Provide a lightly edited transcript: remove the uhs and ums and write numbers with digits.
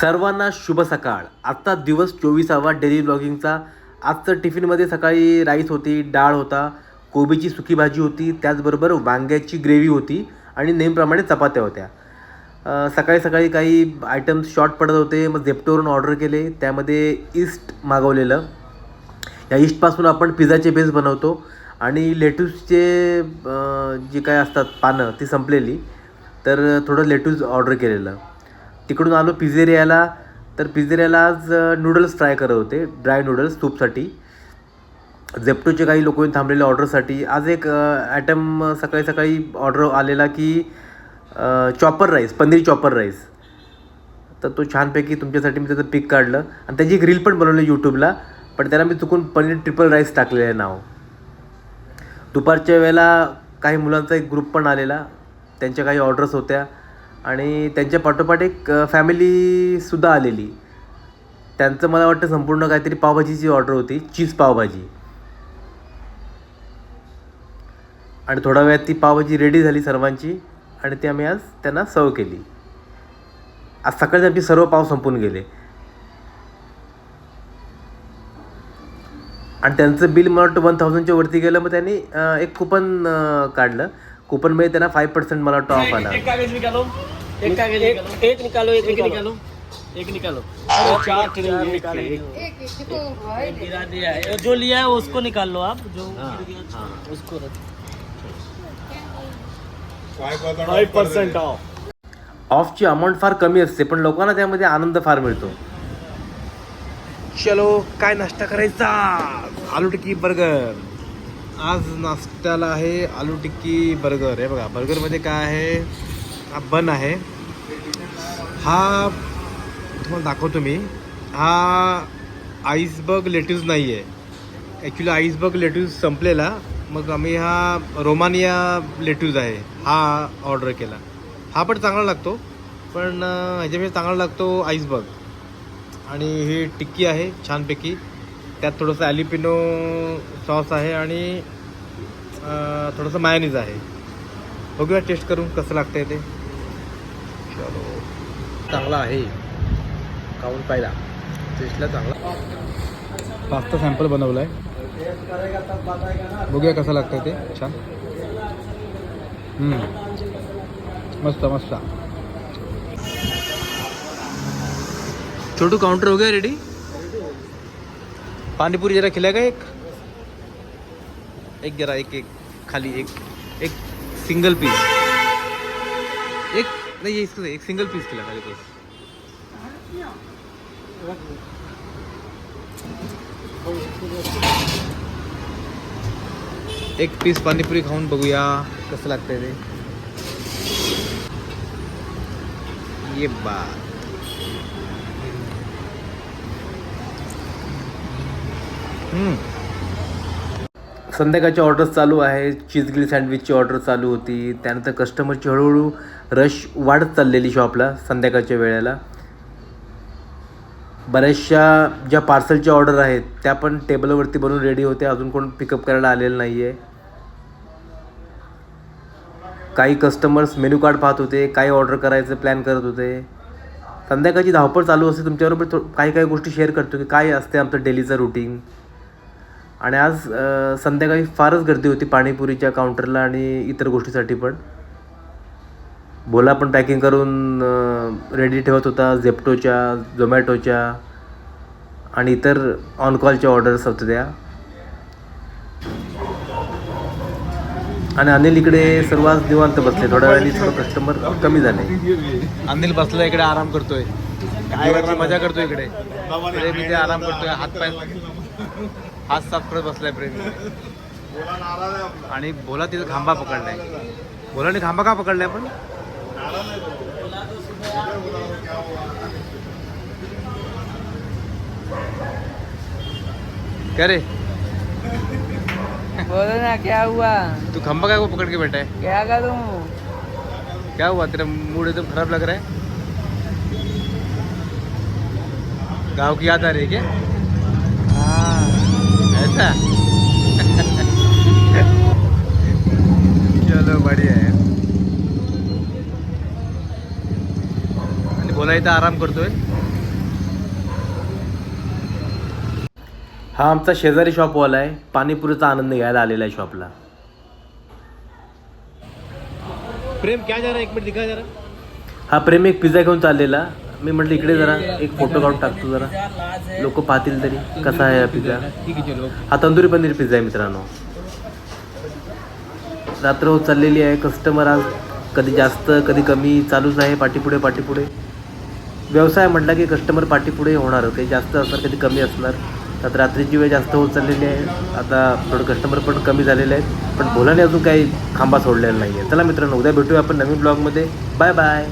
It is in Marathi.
सर्वांना शुभ सकाळ. आजचा दिवस 24वा डेली ब्लॉगिंगचा. आजचं टिफिनमध्ये सकाळी राईस होती, डाळ होता, कोबीची सुकी भाजी होती, त्याचबरोबर वांग्याची ग्रेव्ही होती आणि नेहमीप्रमाणे चपात्या होत्या. सकाळी सकाळी काही आयटम्स शॉर्ट पडत होते, मग झेप्टोवरून ऑर्डर केले. त्यामध्ये ईस्ट मागवलेलं. या ईस्टपासून आपण पिझ्झाचे बेस बनवतो आणि लेट्यूसचे जे काय असतात पानं ती संपलेली, तर थोडं लेट्यूस ऑर्डर केलेलं. तिकडून आलो पिझेरियाला. तर पिझेरियाला आज नूडल्स ट्राय करत होते, ड्राय नूडल्स सूपसाठी. झेप्टोचे काही लोक थांबलेले ऑर्डरसाठी. आज एक ॲटम सकाळी सकाळी ऑर्डर आलेला की chopper rice, paneer chopper rice. तर तो छानपैकी तुमच्यासाठी मी त्याचं पिक काढलं आणि त्याची एक रील पण बनवली यूट्यूबला, पण त्याला मी चुकून पनीर ट्रिपल राईस टाकलेलं आहे नाव. दुपारच्या वेळेला काही मुलांचा एक ग्रुप पण आलेला, त्यांच्या काही ऑर्डर्स होत्या आणि त्यांच्या पाठोपाठ एक फॅमिलीसुद्धा आलेली. त्यांचं मला वाटतं संपूर्ण काहीतरी पावभाजीची ऑर्डर होती, चीज पावभाजी. आणि थोड्या वेळात ती पावभाजी रेडी झाली सर्वांची आणि ती आम्ही आज त्यांना सर्व केली. आज सकाळी आमचे सर्व पाव संपून गेले आणि त्यांचं बिल मला वाटतं 1000च्या वरती गेलं. मग त्यांनी एक कुपन काढलं. कुपनमध्ये त्यांना 5% मला वाटतं ऑफ आला. एक कागज निकालो, एक कागज निकालो, एक निकालो, एक निकालो, एक निकालो. अरे चार निकाले, एक गिरा दिया है. जो लिया है उसको निकाल लो आप, जो उसको 5% ऑफ. ऑफची अमाऊंट फार कमी असते, पण लोकांना त्यामध्ये आनंद फार मिळतो. चलो, काय नाश्ता करायचा? आलू टिक्की बर्गर. आज नाश्त्याला आहे आलू टिक्की बर्गर. हे बघा, बर्गरमध्ये काय आहे, हा बन आहे. हा तुम्हाला दाखवतो मी. हा आईसबर्ग लेट्यूस नाही आहे ॲक्च्युली. आईसबर्ग लेट्यूस संपलेला, मग आम्ही हा रोमानिया लेट्यूस आहे हा ऑर्डर केला. हा पण चांगला लागतो, पण ह्याच्यामध्ये चांगला लागतो आईसबर्ग. आणि ही टिक्की आहे छानपैकी. त्यात थोडंसं ॲलिपिनो सॉस आहे आणि थोडंसं मायोनीज आहे. बघूया टेस्ट करून कसं लागतं आहे ते. चलो, चांगला आहे, खाऊन पाहिला, टेस्टला चांगला. पास्ता सॅम्पल बनवला आहे, बघूया कसं लागतं ते. छान, मस्त मस्त. छोटू काउंटर हो गया रेडी. पानीपुरी जरा खिलाएगा एक जरा एक खाली एक सिंगल पीस. एक नहीं, इसको एक सिंगल पीस खिला खाली बस. एक पीस पानीपुरी खाऊन बघूया कसं लागतंय ते. ये बात. संध्याकाळची ऑर्डर्स चालू आहे. चीज ग्रिल सँडविचची ऑर्डर चालू होती. त्यानंतर कस्टमरची हळूहळू रश वाढत चाललेली शॉपला संध्याकाळच्या वेळेला. बऱ्याचशा ज्या पार्सलच्या ऑर्डर आहेत त्या पण टेबलवरती बनवून रेडी होत्या. अजून कोण पिकअप करायला आलेलं नाही आहे. काही कस्टमर्स मेन्यू कार्ड पाहत होते, काही ऑर्डर करायचं प्लॅन करत होते. संध्याकाळची धावपळ चालू असते. तुमच्याबरोबर काही गोष्टी शेअर करतो की काय असते आमचं डेलीचं रुटीन. आणि आज संध्याकाळी फारच गर्दी होती पाणीपुरीच्या काउंटरला आणि इतर गोष्टीसाठी पण. भोला पण पॅकिंग करून रेडी ठेवत होता. झेप्टोच्या, झोमॅटोच्या आणि इतर ऑन कॉलच्या ऑर्डर्स होत्या त्या. आणि अनिल इकडे सर्वात निवांत बसले. थोड्या वेळाने थोडं कस्टमर कमी झाले. अनिल बसला इकडे, आराम करतोय, काय मजा करतोय इकडे. मी ते आराम करतोय, हात साफ करत बसलाय प्रेम. आणि भोला तिथं खांबा पकडलाय. भोलाने खांबा का पकडलाय पण? क्या रे, बोलो ना, क्या हुआ? तू खंबा काय को पकड़ के बैठा है? क्या करूं? क्या हुआ, तेरा मूड एकदम खराब लग रहा है? गाँव की याद आ रही है क्या? हाँ. ऐसा चलो बढ़िया है. आणि बोला इथं आराम करतोय. हा आमचा शेजारी शॉपवाला आहे, पाणीपुरीचा आनंद घ्यायला आलेला आहे शॉपला. प्रेम क्या जा रहा है, एक मिनट दिखा जरा. हा प्रेम एक पिझ्झा घेऊन चाललेला. मी म्हटलं इकडे जरा एक फोटो काढून टाकतो, जरा लोक पाहतील तरी कसा आहे हा पिझ्झा. ठीक आहे चलो. हा तंदुरी पनीर पिझ्झा आहे मित्रांनो. रात्र होत चाललेली आहे. कस्टमर आज कधी जास्त कधी कमी चालूच आहे, पाठीपुढे पाठीपुढे. व्यवसाय म्हटला की कस्टमर पाठीपुढे होणार, काही जास्त असणार कधी कमी असणार. आता रात्रीची वेळ जास्त होत चाललेली आहे. आता थोडं कस्टमर पण कमी झालेले आहेत, पण भोलाने अजून काही खांबा सोडलेला नाही आहे. चला मित्रांनो, उद्या भेटूया आपण नवीन ब्लॉगमध्ये. Bye bye.